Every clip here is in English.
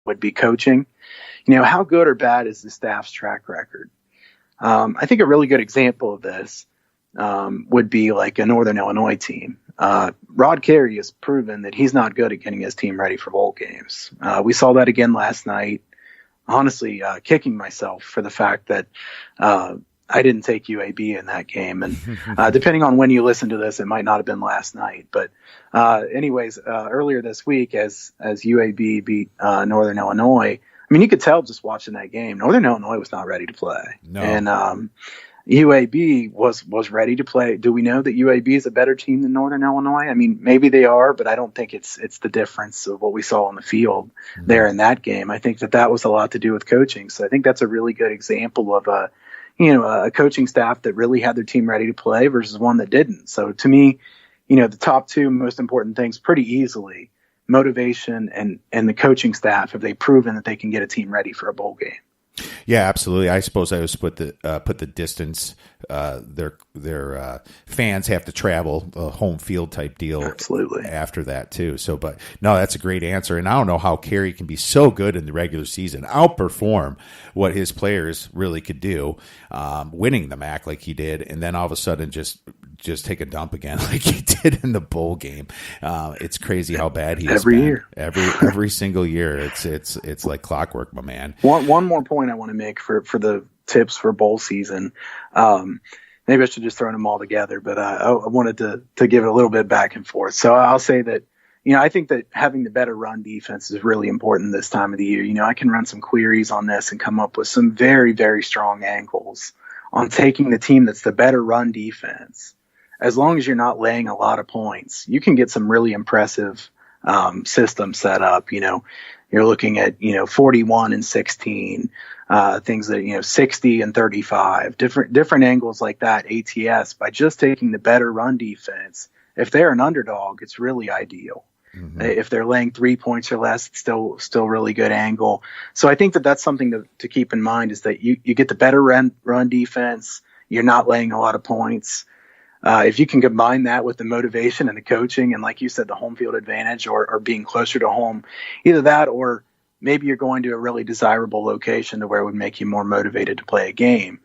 would be coaching. How good or bad is the staff's track record? I think a really good example of this would be like a Northern Illinois team. Rod Carey has proven that he's not good at getting his team ready for bowl games. We saw that again last night. Honestly, kicking myself for the fact that I didn't take UAB in that game. And depending on when you listen to this, it might not have been last night. But anyways, earlier this week, as UAB beat Northern Illinois, I mean, you could tell just watching that game, Northern Illinois was not ready to play. No. And UAB was ready to play. Do we know that UAB is a better team than Northern Illinois? I mean, maybe they are, but I don't think it's the difference of what we saw on the field there in that game. I think that was a lot to do with coaching. So I think that's a really good example of a coaching staff that really had their team ready to play versus one that didn't. So to me, the top two most important things pretty easily, motivation and the coaching staff, have they proven that they can get a team ready for a bowl game? Yeah, absolutely. I suppose I would put the distance. Their fans have to travel, a home field type deal. Absolutely. After that too. So, but no, that's a great answer. And I don't know how Carey can be so good in the regular season, outperform what his players really could do, winning the MAC like he did, and then all of a sudden just take a dump again like he did in the bowl game. It's crazy how bad he is every year. Every single year. It's like clockwork, my man. One more point I want to make for the tips for bowl season. Maybe I should just throw them all together, but I wanted to give it a little bit back and forth. So I'll say that, I think that having the better run defense is really important this time of the year. I can run some queries on this and come up with some very, very strong angles on taking the team that's the better run defense. As long as you're not laying a lot of points, you can get some really impressive systems set up. You're looking at 41 and 16, things that 60 and 35, different angles like that. ATS, by just taking the better run defense, if they're an underdog, it's really ideal. Mm-hmm. If they're laying 3 points or less, it's still really good angle. So I think that's something to keep in mind, is that you get the better run defense. You're not laying a lot of points. If you can combine that with the motivation and the coaching and, like you said, the home field advantage or being closer to home, either that or maybe you're going to a really desirable location to where it would make you more motivated to play a game.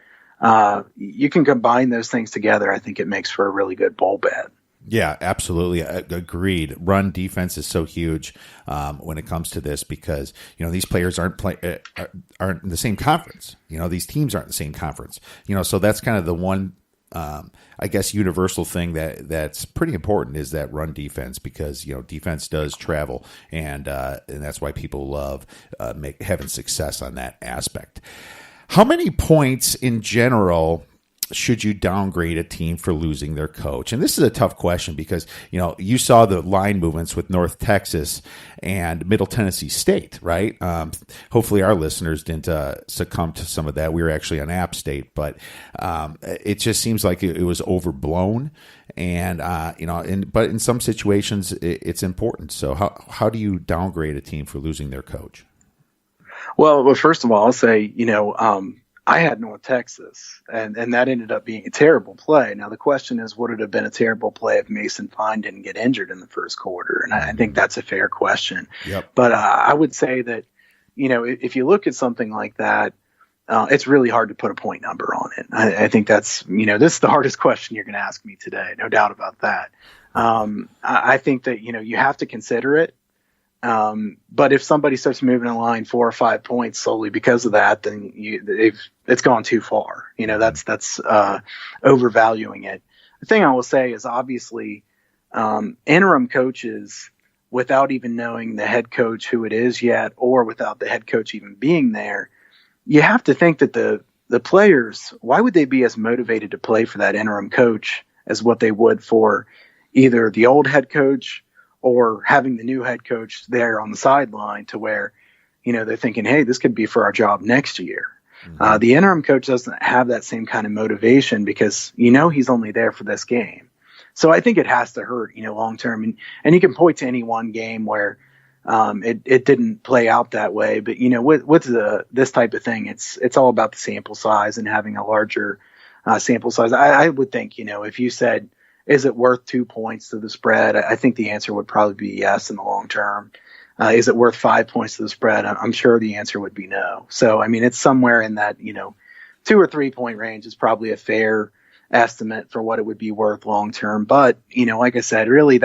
You can combine those things together. I think it makes for a really good bowl bet. Yeah, absolutely. Agreed. Run defense is so huge when it comes to this because, these players aren't in the same conference. These teams aren't in the same conference. So that's kind of the one I guess universal thing that's pretty important is that run defense, because defense does travel, and that's why people love having success on that aspect. How many points in general should you downgrade a team for losing their coach? And this is a tough question because, you saw the line movements with North Texas and Middle Tennessee State, right? Hopefully our listeners didn't succumb to some of that. We were actually on App State, but it just seems like it was overblown. And, but in some situations it's important. So how do you downgrade a team for losing their coach? Well, first of all, I'll say, I had North Texas, and that ended up being a terrible play. Now, the question is, would it have been a terrible play if Mason Fine didn't get injured in the first quarter? And I think that's a fair question. Yep. But I would say that, if you look at something like that, it's really hard to put a point number on it. I think that's, this is the hardest question you're going to ask me today. No doubt about that. I think that, you have to consider it. But if somebody starts moving a line 4 or 5 points solely because of that, then it's gone too far. That's overvaluing it. The thing I will say is obviously interim coaches, without even knowing the head coach who it is yet, or without the head coach even being there, you have to think that the players, why would they be as motivated to play for that interim coach as what they would for either the old head coach or having the new head coach there on the sideline, to where, they're thinking, hey, this could be for our job next year. Mm-hmm. The interim coach doesn't have that same kind of motivation because, he's only there for this game. So I think it has to hurt, long term. And you can point to any one game where it didn't play out that way. But, with this type of thing, it's all about the sample size and having a larger sample size. I would think, if you said, is it worth 2 points to the spread? I think the answer would probably be yes in the long term. Is it worth 5 points to the spread? I'm sure the answer would be no. So, I mean, it's somewhere in that, 2 or 3 point range is probably a fair estimate for what it would be worth long term. But, like I said, really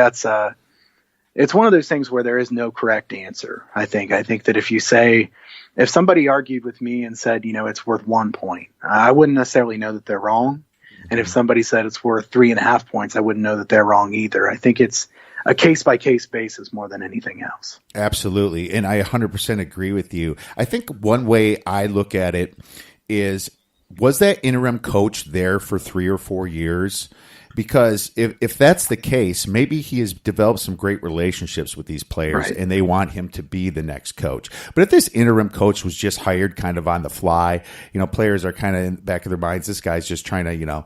it's one of those things where there is no correct answer. I think that if somebody argued with me and said, it's worth 1 point, I wouldn't necessarily know that they're wrong. And if somebody said it's worth 3.5 points, I wouldn't know that they're wrong either. I think it's a case-by-case basis more than anything else. Absolutely. And I 100% agree with you. I think one way I look at it is, was that interim coach there for 3 or 4 years? Because if that's the case, maybe he has developed some great relationships with these players, right, and they want him to be the next coach. But if this interim coach was just hired kind of on the fly, players are kind of in the back of their minds, this guy's just trying to,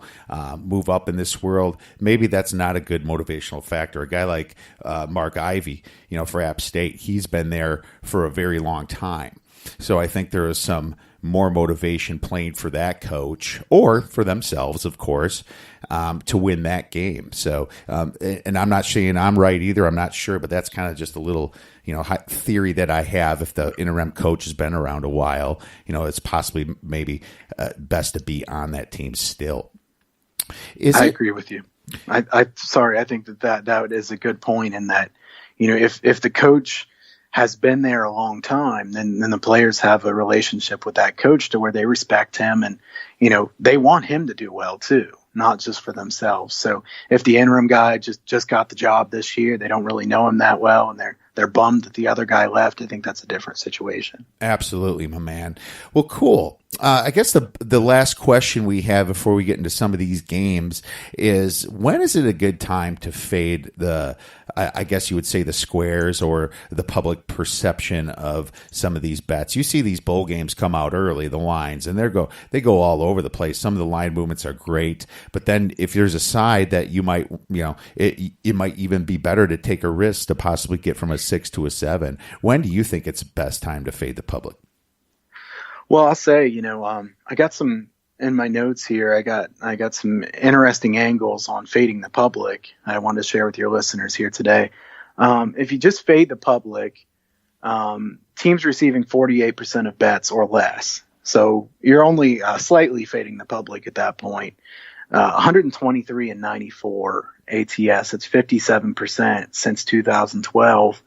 move up in this world, maybe that's not a good motivational factor. A guy like Mark Ivey, for App State, he's been there for a very long time. So I think there is some more motivation playing for that coach, or for themselves, of course, to win that game. So, and I'm not saying I'm right either. I'm not sure, but that's kind of just a little, theory that I have. If the interim coach has been around a while, it's possibly maybe best to be on that team still. I agree with you. I think that is a good point in that, if the coach has been there a long time, then the players have a relationship with that coach to where they respect him, and they want him to do well too, not just for themselves. So if the interim guy just got the job this year, they don't really know him that well, and they're bummed that the other guy left, I think that's a different situation. Absolutely, my man. Well, cool. I guess the last question we have before we get into some of these games is, when is it a good time to fade I guess you would say the squares or the public perception of some of these bets? You see these bowl games come out early, the lines, and they go all over the place. Some of the line movements are great, but then if there's a side that you might, it might even be better to take a risk to possibly get from a 6 to a 7. When do you think it's best time to fade the public? Well, I'll say, I got some in my notes here. I got some interesting angles on fading the public I wanted to share with your listeners here today. If you just fade the public, teams receiving 48% of bets or less. So you're only slightly fading the public at that point. 123 and 94 ATS. It's 57% since 2012.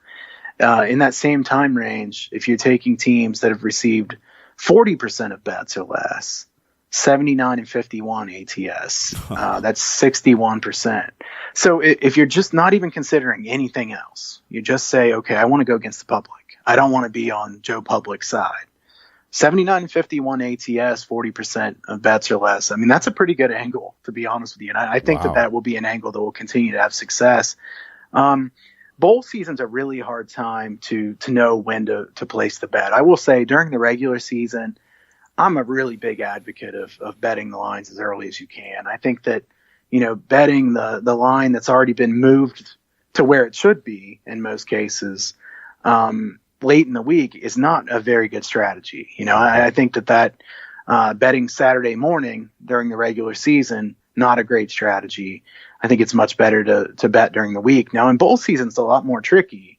In that same time range, if you're taking teams that have received 40% of bets or less, 79 and 51 ATS. That's 61%. So if you're just not even considering anything else, you just say, okay, I want to go against the public. I don't want to be on Joe Public's side. 79 and 51 ATS, 40% of bets or less. I mean, that's a pretty good angle, to be honest with you. And I think that will be an angle that will continue to have success. Bowl season's a really hard time to know when to place the bet. I will say during the regular season, I'm a really big advocate of betting the lines as early as you can. I think that, betting the line that's already been moved to where it should be in most cases, late in the week is not a very good strategy. I think that betting Saturday morning during the regular season, not a great strategy. I think it's much better to bet during the week. Now, in bowl season, it's a lot more tricky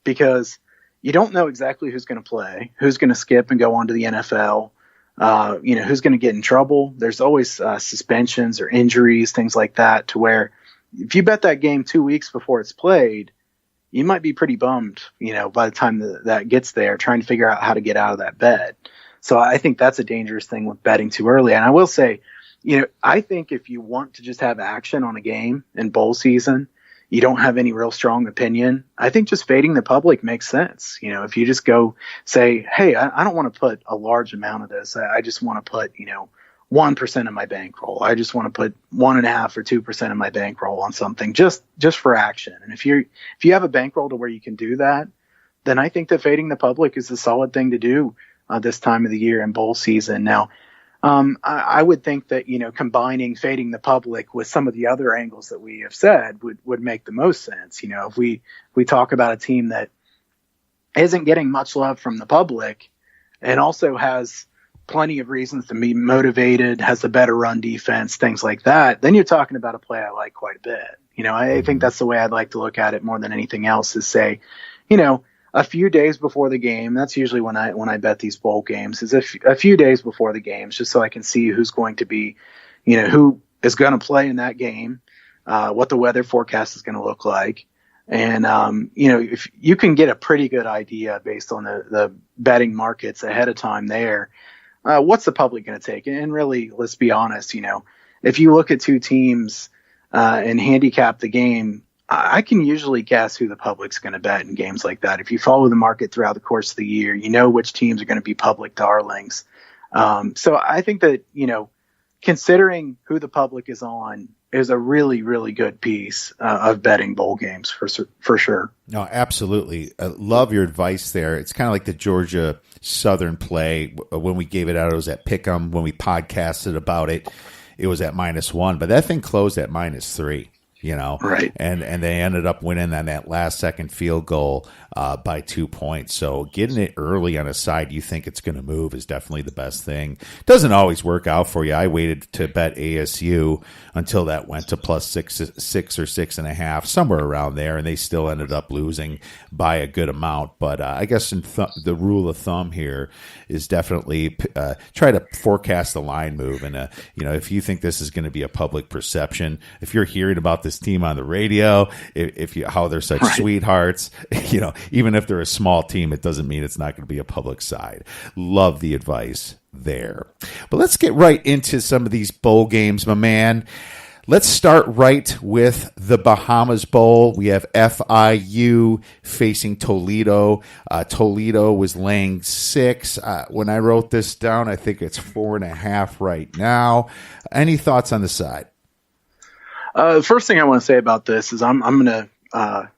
because you don't know exactly who's going to play, who's going to skip and go on to the NFL, who's going to get in trouble. There's always suspensions or injuries, things like that, to where if you bet that game 2 weeks before it's played, you might be pretty bummed, by the time that gets there, trying to figure out how to get out of that bet. So I think that's a dangerous thing with betting too early. And I will say, I think if you want to just have action on a game in bowl season, you don't have any real strong opinion, I think just fading the public makes sense. If you just go say, hey, I don't want to put a large amount of this. I just want to put, 1% of my bankroll. I just want to put 1.5 or 2% of my bankroll on something just for action. And if you have a bankroll to where you can do that, then I think that fading the public is a solid thing to do this time of the year in bowl season. Now, I would think that, combining fading the public with some of the other angles that we have said would make the most sense. If we talk about a team that isn't getting much love from the public and also has plenty of reasons to be motivated, has a better run defense, things like that, then you're talking about a play I like quite a bit. I think that's the way I'd like to look at it more than anything else, is say, a a few days before the game. That's usually when I bet these bowl games, is a few days before the games, just so I can see who's going to be, who is going to play in that game, what the weather forecast is going to look like. And, if you can get a pretty good idea based on the betting markets ahead of time there, what's the public going to take? And really, let's be honest, if you look at two teams and handicap the game, I can usually guess who the public's going to bet in games like that. If you follow the market throughout the course of the year, you know which teams are going to be public darlings. So I think that, considering who the public is on is a really, really good piece of betting bowl games for sure. No, absolutely. I love your advice there. It's kind of like the Georgia Southern play. When we gave it out, it was at Pick'em. When we podcasted about it, it was at -1, but that thing closed at -3. Right. And they ended up winning on that last second field goal by 2 points. So getting it early on a side you think it's going to move is definitely the best thing. Doesn't always work out for you. I waited to bet ASU until that went to +6 or 6.5, somewhere around there, and they still ended up losing by a good amount. But I guess the rule of thumb here is definitely try to forecast the line move. And if you think this is going to be a public perception, if you're hearing about this team on the radio, how they're such sweethearts, even if they're a small team, it doesn't mean it's not going to be a public side. Love the advice there. But let's get right into some of these bowl games, my man. Let's start right with the Bahamas Bowl. We have FIU facing Toledo. Toledo was laying 6. When I wrote this down, I think it's 4.5 right now. Any thoughts on the side? The first thing I want to say about this is I'm going to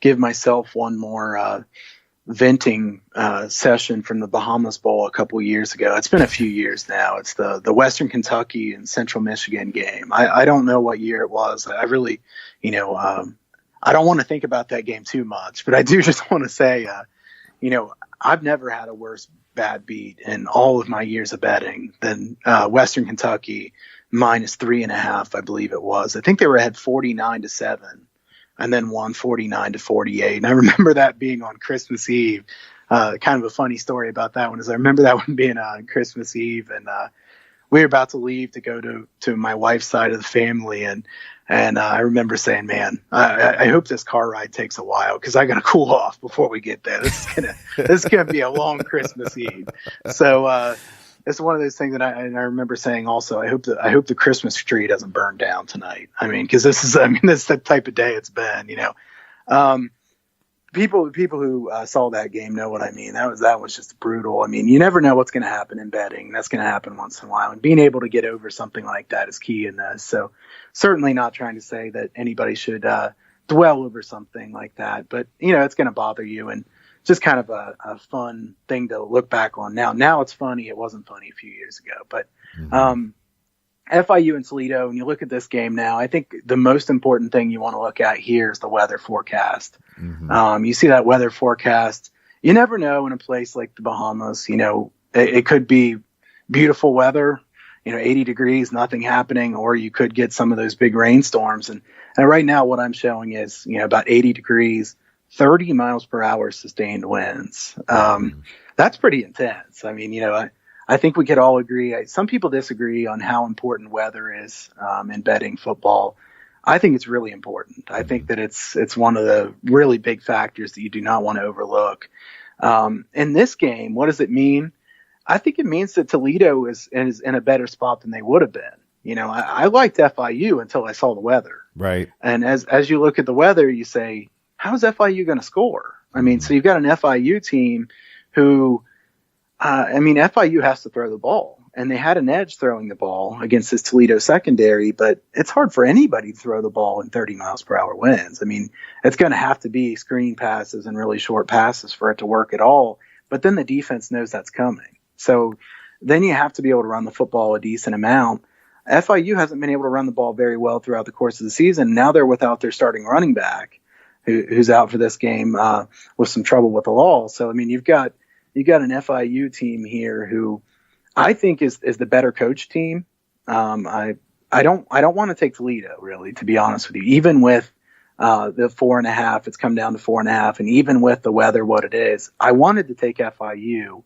give myself one more venting session from the Bahamas Bowl a couple years ago. It's been a few years now. It's the Western Kentucky and Central Michigan game. I don't know what year it was. I really, I don't want to think about that game too much, but I do just want to say, I've never had a worse bad beat in all of my years of betting than Western Kentucky -3.5, I believe it was. I think they were ahead 49-7 and then won 49-48. And I remember that being on Christmas Eve. Kind of a funny story about that one is I remember that one being on Christmas Eve, and we were about to leave to go to my wife's side of the family. And I remember saying, man, I hope this car ride takes a while because I got to cool off before we get there. This is gonna be a long Christmas Eve. So it's one of those things that I remember saying also, I hope the Christmas tree doesn't burn down tonight. I mean, because this is the type of day it's been, People who saw that game know what I mean. That was just brutal. I mean, you never know what's going to happen in betting. That's going to happen once in a while. And being able to get over something like that is key in this. So certainly not trying to say that anybody should dwell over something like that. But, it's going to bother you. And just kind of a fun thing to look back on now. Now it's funny. It wasn't funny a few years ago. But FIU and Toledo, when you look at this game now, I think the most important thing you want to look at here is the weather forecast. Mm-hmm. You see that weather forecast. You never know in a place like the Bahamas, it could be beautiful weather, 80 degrees, nothing happening, or you could get some of those big rainstorms. And right now what I'm showing is, about 80 degrees, 30 miles per hour sustained winds. That's pretty intense. I mean, I think we could all agree. Some people disagree on how important weather is in betting football. I think it's really important. I think that it's one of the really big factors that you do not want to overlook. In this game, what does it mean? I think it means that Toledo is in a better spot than they would have been. I liked FIU until I saw the weather. Right. And as you look at the weather, you say, how's FIU going to score? I mean, so you've got an FIU team who, FIU has to throw the ball, and they had an edge throwing the ball against this Toledo secondary, but it's hard for anybody to throw the ball in 30 miles per hour winds. I mean, it's going to have to be screen passes and really short passes for it to work at all, but then the defense knows that's coming. So then you have to be able to run the football a decent amount. FIU hasn't been able to run the ball very well throughout the course of the season. Now they're without their starting running back, who's out for this game with some trouble with the law. So, I mean, you've got an FIU team here who I think is the better coach team. I don't want to take Toledo, really, to be honest with you, even with The 4.5, it's come down to 4.5. And even with the weather, what it is, I wanted to take FIU